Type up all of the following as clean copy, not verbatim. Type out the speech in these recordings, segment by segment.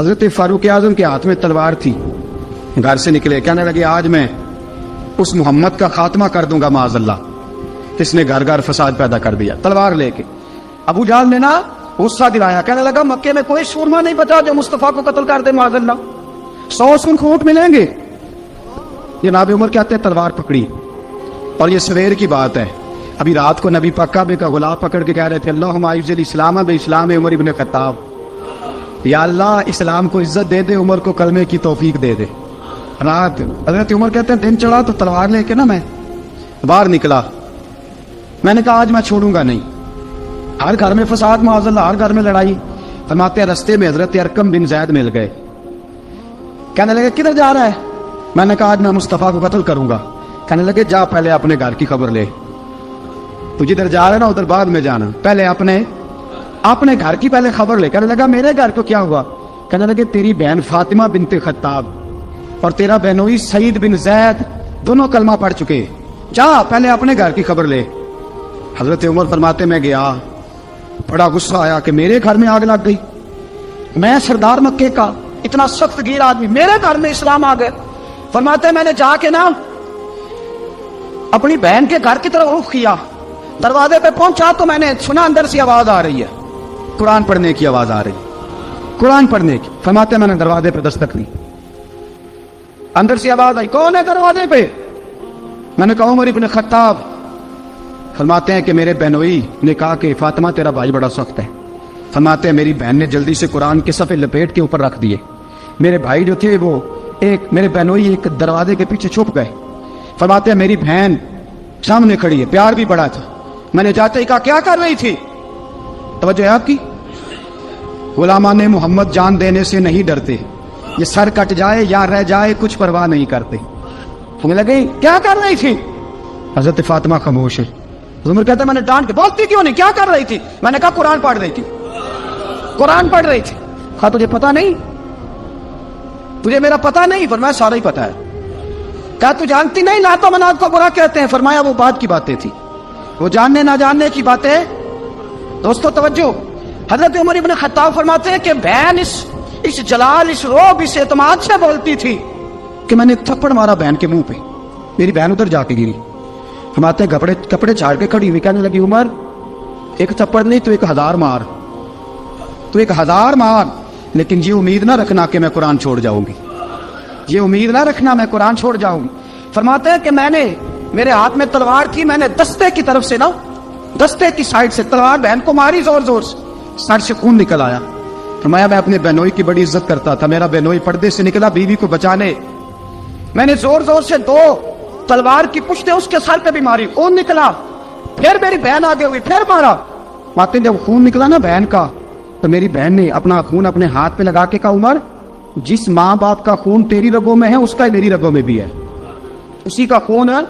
حضرت فاروق اعظم کے ہاتھ میں تلوار تھی، گھر سے نکلے، کہنے لگے آج میں اس محمد کا خاتمہ کر دوں گا معاذ اللہ، اس نے گھر گھر فساد پیدا کر دیا تلوار لے کے۔ ابو جہل نے نا غصہ دلایا، کہنے لگا مکے میں کوئی سورما نہیں بچا جو مصطفیٰ کو قتل کر دے معاذ اللہ، 100 سن اونٹ ملیں گے۔ جناب عمر کہتے ہیں تلوار پکڑی، اور یہ سویر کی بات ہے، ابھی رات کو نبی پاک کعبے کا غلاف پکڑ کے کہہ رہے تھے اللہم اعز الاسلام باسلام عمر ابن خطاب، یا اللہ اسلام کو عزت دے دے، عمر کو کلمے کی توفیق دے دے۔ رات حضرت عمر کہتے ہیں دن چڑھا تو تلوار لے کے نا میں باہر نکلا، میں نے کہا آج میں چھوڑوں گا نہیں، ہر گھر میں فساد معاذ اللہ، ہر گھر میں لڑائی۔ فرماتے ہیں رستے میں حضرت ارقم بن زید مل گئے، کہنے لگے کدھر جا رہا ہے؟ میں نے کہا آج میں مصطفیٰ کو قتل کروں گا۔ کہنے لگے جا پہلے اپنے گھر کی خبر لے، تو جدھر جا رہا ہے نا ادھر بعد میں جانا، پہلے اپنے گھر کی پہلے خبر لے۔ کہنے لگا میرے گھر کو کیا ہوا؟ کہنے لگے تیری بہن فاطمہ بنت خطاب اور تیرا بہنوئی سعید بن زید دونوں کلمہ پڑھ چکے، جا پہلے اپنے گھر کی خبر لے۔ حضرت عمر فرماتے میں گیا، بڑا غصہ آیا کہ میرے گھر میں آگ لگ گئی، میں سردار مکے کا اتنا سخت گیر آدمی، میرے گھر میں اسلام آ گئے۔ فرماتے میں نے جا کے نا اپنی بہن کے گھر کی طرف رخ کیا، دروازے پہ پہنچا تو میں نے سنا اندر سے آواز آ رہی ہے، قرآن پڑھنے کی آواز آ رہی، قرآن پڑھنے کی۔ فرماتے میں نے دروازے پہ دستک دی، اندر سے آواز آئی کون ہے دروازے پہ؟ میں نے کہا عمر ابن خطاب۔ فرماتے ہیں کہ میرے بہنوئی نے کہا کہ فاطمہ تیرا بھائی بڑا سخت ہے۔ فرماتے ہیں میری بہن نے جلدی سے قرآن کے صفحے لپیٹ کے اوپر رکھ دیے، میرے بھائی جو تھے وہ میرے بہنوئی ایک دروازے کے پیچھے چھپ گئے۔ فرماتے ہیں میری بہن سامنے کھڑی ہے، پیار بھی بڑا تھا، میں نے جاتے ہی کہا کیا کر رہی تھی؟ توجہ ہے آپ کی؟ غلامان محمد جان دینے سے نہیں ڈرتے، یہ سر کٹ جائے یا رہ جائے کچھ پرواہ نہیں کرتے۔ ہمیں لگے کیا کر رہی تھی؟ حضرت فاطمہ خاموش ہے۔ عمر کہتا ہے میں نے ڈانٹ کے بولتی کیوں نہیں، کیا کر رہی تھی؟ میں نے کہا قرآن پڑھ رہی تھی، قرآن پڑھ رہی تھی۔ کہا تجھے پتا نہیں، تجھے میرا پتا نہیں؟ فرمایا سارا ہی پتا ہے۔ کہا تو جانتی نہیں لات و منات کو برا کہتے ہیں؟ فرمایا وہ بات کی باتیں تھی، وہ جاننے نہ جاننے کی باتیں۔ دوستو توجہ، حضرت عمر ابن خطاب فرماتے ہیں کہ بہن اس جلال، اس روب، اس اعتماد سے بولتی تھی کہ میں نے ایک تھپڑ مارا بہن کے منہ پہ، میری بہن ادھر جا کے گری۔ فرماتے ہیں کپڑے چاڑ کے کھڑی ہوئی، کہنے لگی عمر ایک تھپڑ نہیں تو 1000 مار، تو 1000 مار، لیکن یہ امید نہ رکھنا کہ میں قرآن چھوڑ جاؤں گی، یہ امید نہ رکھنا میں قرآن چھوڑ جاؤں گی۔ فرماتے ہیں کہ میرے ہاتھ میں تلوار تھی، میں نے دستے کی طرف سے نا، دستے کی سائڈ سے تلوار بہن کو ماری زور زور سے، سر سے خون نکل آیا۔ فرمایا میں اپنے بہنوئی کی بڑی عزت کرتا تھا، میرا بہنوئی پردے سے نکلا بیوی کو بچانے، میں نے زور زور سے 2 تلوار کی پشتیں اس کے سر پہ بھی ماری، خون نکلا، پھر میری بہن آگے ہوئی، پھر مارا۔ ماتے جب خون نکلا نا بہن کا تو میری بہن نے اپنا خون اپنے ہاتھ پہ لگا کے کہا عمر جس ماں باپ کا خون تیری رگوں میں ہے اس کا میری رگوں میں بھی ہے، اسی کا خون ہے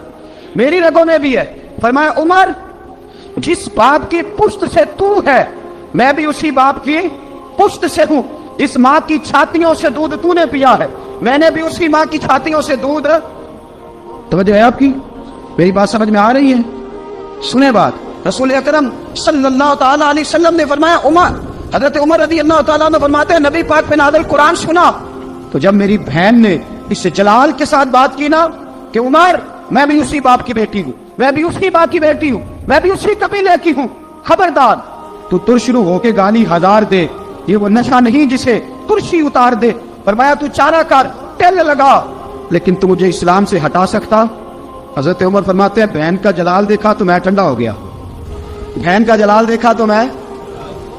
میری رگوں میں بھی ہے۔ فرمایا عمر جس باپ کی پشت سے تو ہے میں بھی اسی باپ کی پشت سے ہوں، اس ماں کی چھاتیوں سے دودھ تو نے پیا ہے، میں نے بھی اسی ماں کی چھاتیوں سے دودھ۔ توجہ ہے آپ کی؟ میری بات سمجھ میں آ رہی ہے؟ سنیں بات، رسول اکرم صلی اللہ تعالی علیہ وسلم نے فرمایا حضرت عمر رضی اللہ تعالیٰ عنہ فرماتے ہیں نبی پاک پہ نازل قرآن سنا تو جب میری بہن نے اس جلال کے ساتھ بات کی نا کہ عمر میں بھی اسی باپ کی بیٹی ہوں، میں بھی اسی باپ کی بیٹی ہوں، میں بھی اسی قبیلے کی ہوں، خبردار تو ترشرو ہو کے گالی 1000 دے، یہ وہ نشہ نہیں جسے ترشی اتار دے۔ فرمایا تو چارہ کر، ٹیل لگا، لیکن تو مجھے اسلام سے ہٹا سکتا؟ حضرت عمر فرماتے ہیں بہن کا جلال دیکھا تو میں ٹھنڈا ہو گیا، بہن کا جلال دیکھا تو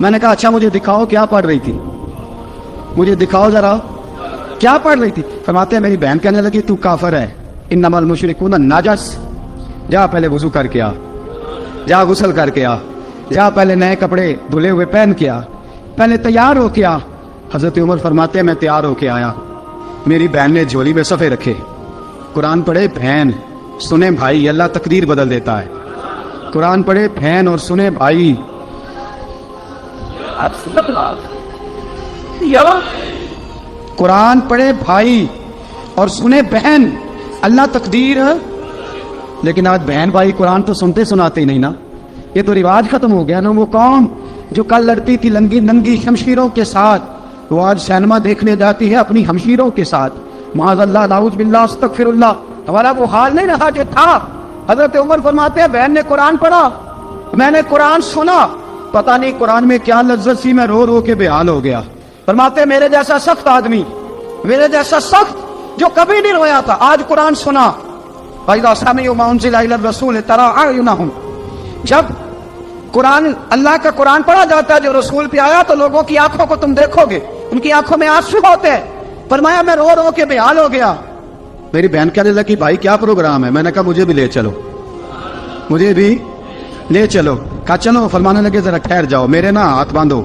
میں نے کہا اچھا مجھے دکھاؤ کیا پڑھ رہی تھی، مجھے دکھاؤ ذرا کیا پڑھ رہی تھی۔ فرماتے ہیں میری بہن کہنے لگی تو کافر ہے، انما المشرکون نجس، جا پہلے وضو کر کے آ، جا غسل کر کے آ، جا پہلے نئے کپڑے دھلے ہوئے پہن کے آ، پہلے تیار ہو کے آ۔ حضرت عمر فرماتے ہیں میں تیار ہو کے آیا، میری بہن نے جھولی میں صفحے رکھے، قرآن پڑھے بہن، سنے بھائی، اللہ تقدیر بدل دیتا ہے، قرآن پڑھے بہن اور سنے بھائی، قرآن پڑھے بھائی اور سنے بہن، اللہ تقدیر۔ لیکن آج بہن بھائی قرآن تو سنتے سناتے ہی نہیں نا، یہ تو رواج ختم ہو گیا نا۔ وہ قوم جو کل لڑتی تھی ننگی شمشیروں کے ساتھ، تو آج سینما دیکھنے جاتی ہے اپنی ہمشیروں کے ساتھ. معاذ اللہ، نعوذ باللہ، استغفر اللہ. ہمارا وہ حال نہیں رہا جو تھا. حضرت عمر فرماتے ہیں بہن نے قرآن پڑھا، میں نے قرآن سنا، پتہ نہیں قرآن میں کیا لذت سی، میں رو رو کے بے حال ہو گیا. فرماتے ہیں میرے جیسا سخت آدمی، میرے جیسا سخت جو کبھی نہیں رویا تھا، آج قرآن سنا. فَإِذَا سَمِعُوا مَا أُنزِلَ إِلَى الرَّسُولِ تَرَىٰ أَعْيُنَهُمْ، جب قرآن، اللہ کا قرآن پڑھا جاتا ہے جو رسول پہ آیا، تو لوگوں کی آنکھوں کو تم دیکھو گے، ان کی آنکھوں میں آنسو ہوتے ہیں. فرمایا میں رو رو کے بے حال ہو گیا. میری بہن کہنے لگی بھائی کیا پروگرام ہے؟ میں نے کہا مجھے بھی لے چلو، مجھے بھی لے چلو. کہا چلو. فرمانے لگے ذرا ٹھہر جاؤ، میرے نا ہاتھ باندھو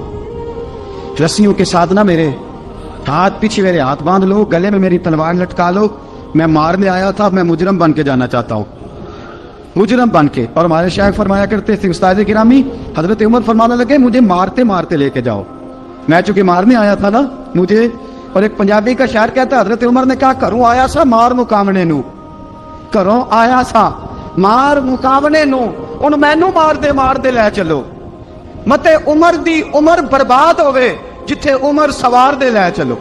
رسیوں کے ساتھ، نا میرے ہاتھ پیچھے میرے ہاتھ باندھ لو، گلے میں میری تلوار لٹکا لو. میں مارنے آیا تھا، میں مجرم بن کے جانا چاہتا ہوں، مجرم بن کے. اور ہمارے شیخ فرمایا کرتے تھے استاد گرامی، حضرت عمر فرمانے لگے مجھے مارتے مارتے لے کے جاؤ، میں چونکہ مارنے آیا تھا نا مجھے. اور ایک پنجابی کا شاعر کہتا ہے حضرت عمر نے کہا گھروں آیا سا مار مقامنے نو، گھروں آیا سا مار مقامنے نو، ان مینو مار دے لے چلو. متے عمر دی عمر برباد ہوئے جتھے عمر سوار دے لے چلو.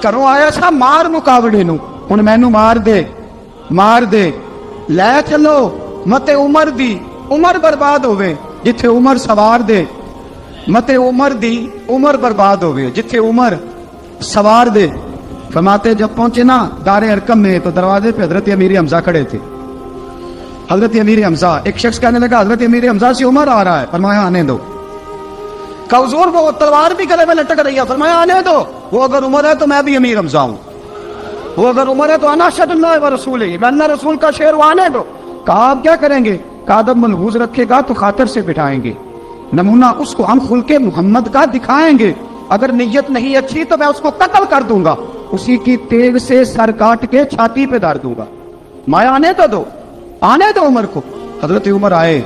گھروں آیا سا مار مقابلے نو، ان مینو مار دے لے چلو. متے عمر دی عمر برباد ہوئے جتھے عمر سوار دے، متے عمر دی عمر برباد ہوئے جتھے عمر سوار دے. فرماتے جب پہنچے نا دار ارقم میں تو دروازے پہ حضرت امیر حمزہ کھڑے تھے. حضرت امیر حمزہ، ایک شخص کہنے لگا حضرت امیر حمزہ سے عمر آ رہا ہے. فرمایا آنے دو. کہ حضور وہ تلوار بھی گلے میں لٹک رہی ہے. فرمایا آنے دو، وہ اگر عمر ہے تو میں بھی امیر حمزہ ہوں، وہ اگر عمر ہے تو انا اشہد اللہ و رسولہ، میں اللہ رسول کا شعر، وہ آنے دو. کہا آپ کیا کریں گے؟ کہا ادب ملحوظ رکھے گا تو خاطر سے بٹھائیں گے، نمونہ اس کو ہم خلق محمد کا دکھائیں گے، اگر نیت نہیں اچھی تو میں اس کو قتل کر دوں گا، اسی کی تیغ سے سر کاٹ کے چھاتی پہ دار دوں گا. مایا آنے تو دو، آنے دو عمر کو. حضرت عمر آئے،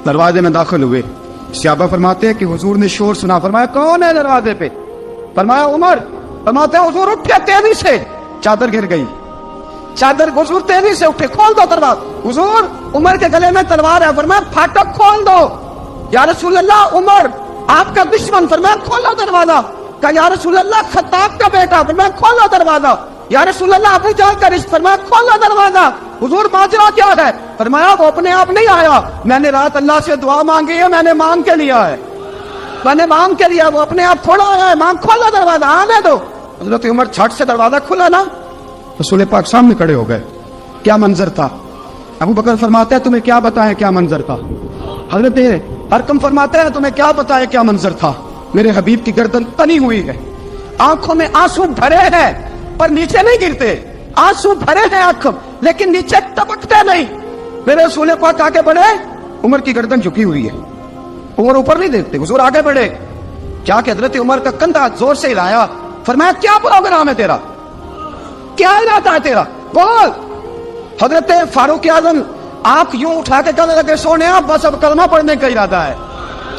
دروازے میں داخل ہوئے. صحابہ فرماتے ہیں کہ حضور نے شور سنا. فرمایا کون ہے دروازے پہ؟ فرمایا عمر. فرماتے ہیں حضور اٹھے تیزی سے، چادر گر گئی، چادر. حضور تیزی سے اٹھے، کھول دو دروازہ. حضور عمر کے گلے میں تلوار ہے. فرمایا پھاٹک کھول دو. یا رسول اللہ عمر آپ کا دشمن. فرمایا کھولو دروازہ. کہا یا رسول اللہ خطاب کا بیٹا. فرمایا کھولو دروازہ. یا رسول اللہ ابو جہل کا رشتہ. فرمایا کھولو دروازہ. حضور ماجرا کیا ہے؟ فرمایا وہ اپنے آپ نہیں آیا، میں نے رات اللہ سے دعا مانگی ہے، میں نے مانگ کے لیا ہے، میں نے مانگ کے لیا، وہ اپنے آپ تھوڑا آیا ہے. مانگ کھولا دروازہ، آنے دو. حضرت عمر چھٹ سے دروازہ کھلا نا، رسول پاک سامنے کھڑے ہو گئے. کیا منظر تھا؟ ابو بکر فرماتے ہیں تمہیں کیا بتائیں کیا منظر تھا. حضرت ارقم فرماتے ہیں تمہیں کیا بتائیں کیا منظر تھا. میرے حبیب کی گردن تنی ہوئی ہے، آنکھوں میں آنسو بھرے ہیں پر نیچے نہیں گرتے. آنسو بھرے ہیں آنکھ لیکن نیچے ٹپکتے نہیں. میرے رسول پاک آگے بڑھے، عمر کی گردن جھکی ہوئی ہے، عمر اوپر نہیں دیکھتے. حضور آگے بڑھے، جا کے حضرت عمر کا کندھا زور سے ہلایا. فرمایا کیا پروگرام ہے تیرا، کیا ارادہ ہے تیرا، بول. حضرت فاروق اعظم آنکھ یوں اٹھا کے کہنے لگے سونے بس اب کلمہ پڑھنے کا ارادہ ہے،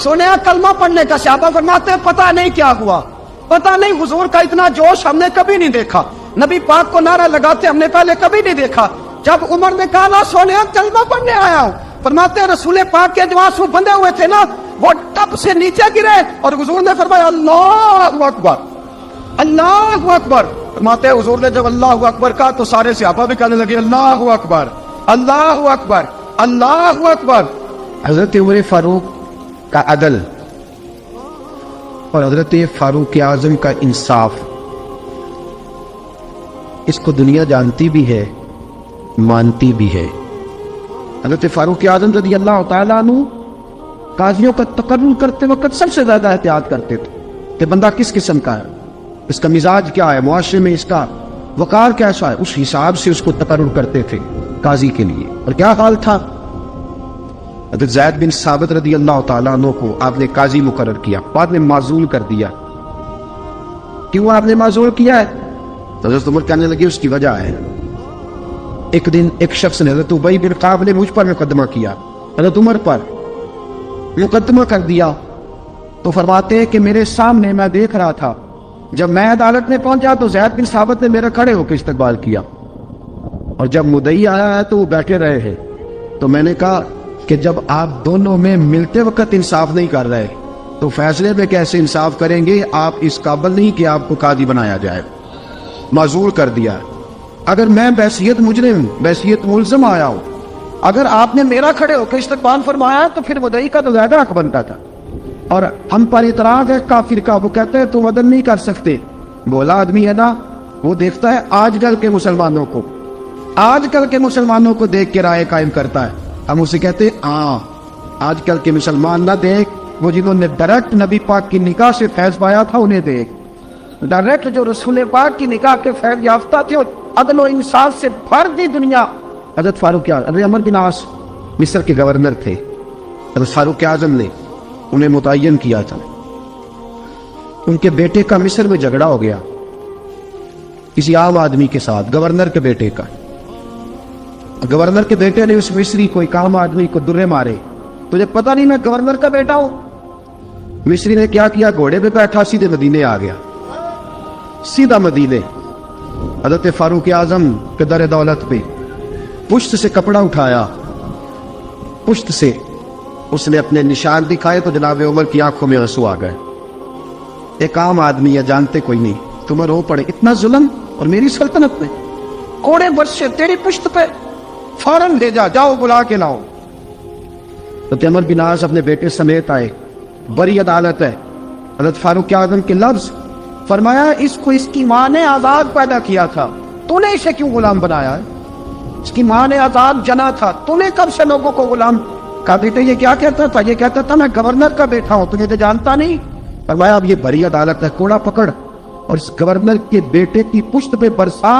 سونے کلمہ پڑھنے کا. صحابہ فرماتے ہیں پتہ نہیں کیا ہوا، پتہ نہیں. حضور کا اتنا جوش ہم نے کبھی نہیں دیکھا، نبی پاک کو نعرہ لگاتے ہم نے پہلے کبھی نہیں دیکھا. جب عمر نے کہا نا سونے کلمہ پڑھنے آیا ہوں، فرماتے ہیں رسول پاک کے جو آنسو بندے ہوئے تھے نا وہ ٹپ سے نیچے گرے اور حضور نے فرمایا اللہ اکبر، اللہ اکبر. فرماتے ہیں حضور نے جب اللہ اکبر کہا تو سارے صحابہ بھی کہنے لگے اللہ اکبر، اللہ اکبر، اللہ اکبر. حضرت عمر فاروق کا عدل اور حضرت فاروق اعظم کا انصاف، اس کو دنیا جانتی بھی ہے، مانتی بھی ہے. حضرت فاروق اعظم رضی اللہ تعالیٰ عنہ قاضیوں کا تقرر کرتے وقت سب سے زیادہ احتیاط کرتے تھے کہ بندہ کس قسم کا ہے، اس کا مزاج کیا ہے، معاشرے میں اس کا وقار کیسا ہے، اس حساب سے اس کو تقرر کرتے تھے قاضی کے لیے. اور کیا حال تھا، حضرت زید بن ثابت رضی اللہ تعالیٰ عنہ کو آپ نے قاضی مقرر کیا، بعد میں معزول کر دیا. کیوں آپ نے معزول کیا ہے؟ حضرت عمر کہنے لگے اس کی وجہ ہے، ایک دن ایک شخص نے حضرت ابی بن کعب نے مجھ پر مقدمہ کیا، حضرت عمر پر مقدمہ کر دیا. تو فرماتے ہیں کہ میرے سامنے میں دیکھ رہا تھا، جب میں عدالت میں پہنچا تو زید بن ثابت نے میرا کھڑے ہو کے استقبال کیا، اور جب مدعی آیا ہے تو وہ بیٹھے رہے ہیں. تو میں نے کہا کہ جب آپ دونوں میں ملتے وقت انصاف نہیں کر رہے تو فیصلے میں کیسے انصاف کریں گے؟ آپ اس قابل نہیں کہ آپ کو قاضی بنایا جائے، معذور کر دیا۔ اگر میں بحیثیت مجرم، بحیثیت ملزم آیا ہوں، اگر آپ نے میرا کھڑے ہو کے استقبال فرمایا تو پھر مدعی کا تو زیادہ حق بنتا تھا۔ اور ہم پر اعتراض ہے کافر کا، وہ کہتے ہیں تم عدل نہیں کر سکتے۔ بولا آدمی ہے نا، وہ دیکھتا ہے آج کل کے مسلمانوں کو، آج کل کے مسلمانوں کو دیکھ کے رائے قائم کرتا ہے۔ ہم اسے کہتے ہیں ہاں آج کل کے مسلمان نہ دیکھ، وہ جنہوں نے ڈائریکٹ نبی پاک کی نکاح سے فیض پایا تھا انہیں دیکھ، ڈائریکٹ جو رسول پاک کی نکاح کے فیض یافتہ تھے اور عدل و انصاف سے بھر دی دنیا۔ حضرت فاروق اعظم، عمر بن عاص مصر کے گورنر تھے، حضرت فاروق اعظم نے انہیں متعین کیا تھا۔ ان کے بیٹے کا مصر میں جھگڑا ہو گیا کسی عام آدمی کے ساتھ، گورنر کے بیٹے کا۔ گورنر کے بیٹے نے اس مصری کو، ایک عام آدمی کو درے مارے۔ تجھے پتہ نہیں میں گورنر کا بیٹا ہوں؟ مصری نے کیا کیا؟ گھوڑے پہ بیٹھا سیدھے مدینے آ گیا، سیدھا مدینے۔ حضرت فاروق اعظم کے در دولت پہ پشت سے کپڑا اٹھایا، پشت سے اس نے اپنے نشان دکھائے تو جناب عمر کی آنکھوں میں آنسو آ گئے۔ ایک عام آدمی ہے، جانتے کوئی نہیں، تمہیں رو پڑے اتنا ظلم اور میری سلطنت میں، کوڑے برسے تیری پشت پہ، فوراً لے جا، جاؤ بلا کے لاؤ۔ حضرت عمر بن عاص اپنے بیٹے سمیت آئے، بڑی عدالت ہے۔ حضرت فاروق اعظم کے لفظ فرمایا اس کو اس کی ماں نے آزاد پیدا کیا تھا، تو نے اسے کیوں غلام بنایا ہے؟ اس کی ماں نے آزاد جنا تھا، تو نے کب سے لوگوں کو غلام؟ کہا بیٹے یہ کیا کہتا تھا؟ یہ کہتا تھا میں گورنر کا بیٹا ہوں، تجھے تو جانتا نہیں۔ فرمایا اب یہ بڑی عدالت ہے، کوڑا پکڑ اور اس گورنر کے بیٹے کی پشت پہ برسا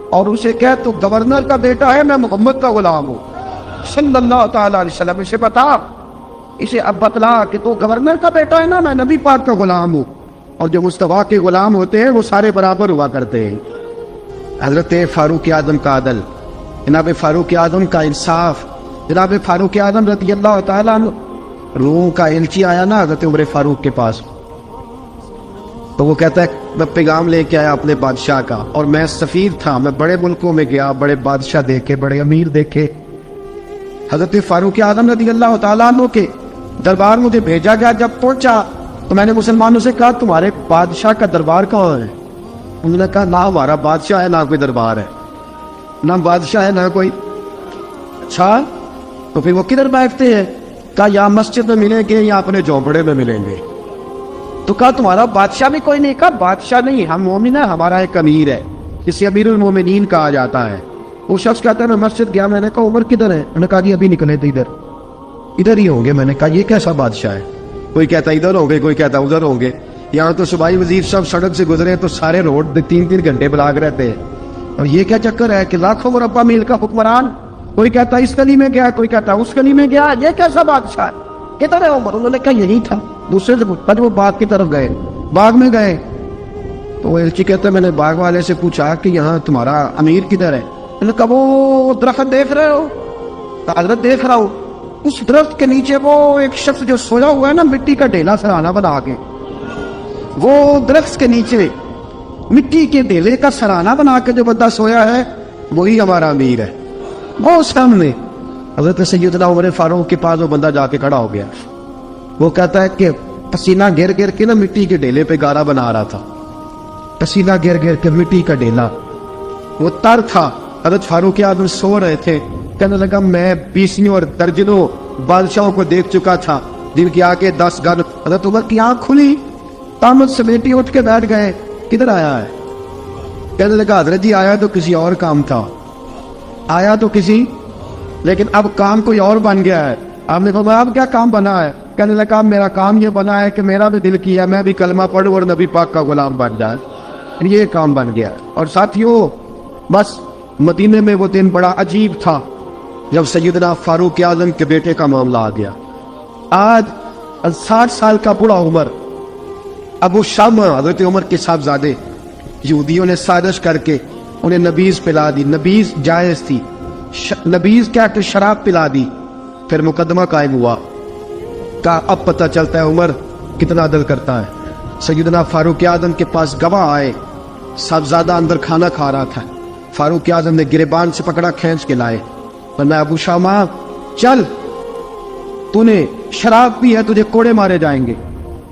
اور اسے کہہ تو گورنر کا بیٹا ہے، میں محمد کا غلام ہوں صلی اللہ تعالی علیہ وسلم۔ اسے بتا، اسے اب بتلا کہ تو گورنر کا بیٹا ہے نا، میں نبی پاک کا غلام ہوں، اور جو مصطفیٰ کے غلام ہوتے ہیں وہ سارے برابر ہوا کرتے ہیں۔ حضرت فاروق اعظم کا عدل، جناب فاروق اعظم کا انصاف، جناب فاروق اعظم رضی اللہ تعالیٰ عنہ۔ روم کا ایلچی آیا نا حضرت عمر فاروق کے پاس، تو وہ کہتا ہے میں پیغام لے کے آیا اپنے بادشاہ کا، اور میں سفیر تھا، میں بڑے ملکوں میں گیا، بڑے بادشاہ دیکھے، بڑے امیر دیکھے۔ حضرت فاروق اعظم رضی اللہ تعالیٰ عنہ کے دربار مجھے بھیجا گیا۔ جب پہنچا تو میں نے مسلمانوں سے کہا تمہارے بادشاہ کا دربار کہاں ہے؟ انہوں نے کہا نہ ہمارا بادشاہ ہے، نہ کوئی دربار ہے، نہ بادشاہ ہے، نہ کوئی۔ اچھا تو پھر وہ کدھر بیٹھتے ہیں؟ کہا یا مسجد میں ملیں گے یا اپنے جھونپڑے میں ملیں گے۔ تو کہا تمہارا بادشاہ بھی کوئی نہیں؟ کہا بادشاہ نہیں، ہم مومن ہیں، ہمارا ایک امیر ہے جسے امیر المومنین کہا جاتا ہے۔ وہ شخص کہتا ہے میں مسجد گیا، میں نے کہا عمر کدھر ہے؟ انہوں نے کہا جی ابھی نکلے تھے ادھر ہی ہوں گے۔ میں نے کہا یہ کیسا بادشاہ ہے؟ کوئی کہتا ادھر ہوں گے، کوئی کہتا ادھر ہوں گے۔ یہاں تو صوبائی وزیر صاحب سڑک سے گزرے تو سارے روڈ 3 گھنٹے بلاک رہتے ہیں، اور یہ کیا چکر ہے کہ لاکھوں مربع میل کا حکمران، کوئی کہتا اس گلی میں گیا، کوئی کہتا اس گلی میں گیا، یہ کیسا بادشاہ ہے؟ کدھر ہے عمر؟ انہوں نے کہا یہی تھا۔ دوسرے سے پوچھا وہ باغ کی طرف گئے، باغ میں گئے تو وہ ایلچی کہتا ہے میں نے باغ والے سے پوچھا کہ یہاں تمہارا امیر کدھر ہے؟ انہوں نے کہا وہ درخت دیکھ رہے ہو؟ حضرت دیکھ رہا ہوں، اس درخت کے نیچے وہ ایک شخص جو سویا ہوا ہے نا، مٹی کا ڈھیلا سرانہ بنا کے، وہ درخت کے نیچے مٹی کے ڈھیلے کا سرانہ بنا کے جو بندہ سویا ہے وہی ہمارا امیر ہے۔ وہ سامنے حضرت سیدنا عمر فاروق کے پاس وہ بندہ جا کے کھڑا ہو گیا، وہ کہتا ہے کہ پسینہ گر گر کے نا مٹی کے ڈھیلے پہ گارا بنا رہا تھا، پسینہ گر گر کے مٹی کا ڈھیلا، وہ تر تھا۔ حضرت فاروق اعظم سو رہے تھے، کہنے لگا میں 20 اور درجنوں بادشاہوں کو دیکھ چکا تھا جن کی آنکھیں 10 گن۔ حضرت عمر کی آنکھ کھلی، تامت سمیٹی اٹھ کے بیٹھ گئے، کدھر آیا ہے؟ کہنے لگا حضرت جی آیا تو کسی اور کام تھا، آیا تو کسی، لیکن اب کام کوئی اور بن گیا ہے۔ آپ نے کہا اب کیا کام بنا ہے؟ کہنے لگا میرا کام یہ بنا ہے کہ میرا بھی دل کیا میں بھی کلمہ پڑھوں اور نبی پاک کا غلام بن جائے، یہ کام بن گیا۔ اور ساتھیوں بس مدینے میں وہ دن بڑا عجیب تھا جب سیدنا فاروق اعظم کے بیٹے کا معاملہ آ گیا۔ آج 60 سال کا بوڑھا عمر، ابو شامہ حضرت عمر کے صاحبزادے، یہودیوں نے سازش کر کے انہیں نبیذ پلا دی، نبیذ جائز تھی، نبیذ کیا کہ شراب پلا دی۔ پھر مقدمہ قائم ہوا، کہا اب پتہ چلتا ہے عمر کتنا عدل کرتا ہے۔ سیدنا فاروق اعظم کے پاس گواہ آئے، صاحبزادہ اندر کھانا کھا رہا تھا، فاروق اعظم نے گریبان سے پکڑا، کھینچ کے لائے، فرمایا ابو شامہ چل، تو نے شراب پی ہے، تجھے کوڑے مارے جائیں گے۔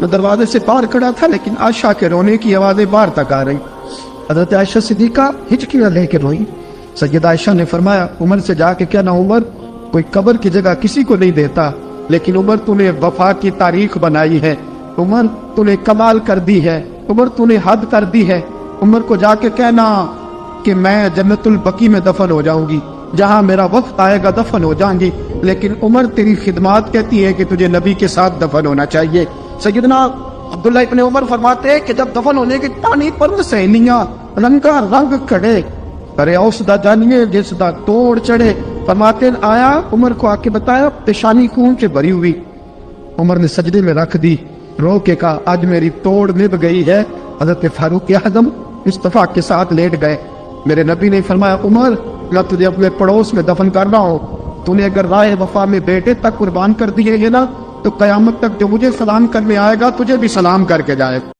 میں دروازے سے باہر کھڑا تھا لیکن عائشہ کے رونے کی آوازیں باہر تک آ رہی. حضرت عائشہ صدیقہ ہچکیاں لے کے روئی. سیدہ عائشہ نے فرمایا عمر سے جا کے کہنا عمر کوئی قبر کی جگہ کسی کو نہیں دیتا، لیکن عمر تو نے وفا کی تاریخ بنائی ہے، عمر تو نے کمال کر دی ہے، عمر تو نے حد کر دی ہے. عمر کو جا کے کہنا کہ میں جنت البقیع میں دفن ہو جاؤں گی، جہاں میرا وقت آئے گا دفن ہو جاؤں گی، لیکن عمر تیری خدمات کہتی ہے کہ تجھے نبی کے ساتھ دفن ہونا چاہیے. سیدنا عبداللہ ابن عمر فرماتے ہیں کہ جب دفن ہونے کی تانی پر سہنیاں رنگا رنگ کھڑے کرے اس دا جانیے جس دا توڑ چڑھے. فرماتے ہیں آیا عمر کو آ کے بتایا پیشانی خون سے بھری ہوئی. عمر نے سجدے میں رکھ دی، رو کے کہا آج میری توڑ نبھ گئی ہے. حضرت فاروق اعظم مصطفیٰ کے ساتھ لیٹ گئے. میرے نبی نے فرمایا عمر میں تجھے اپنے پڑوس میں دفن کر رہا ہوں، تو نے اگر راہ وفا میں بیٹے تک قربان کر دیے گے نا تو قیامت تک جو مجھے سلام کرنے آئے گا تجھے بھی سلام کر کے جائے.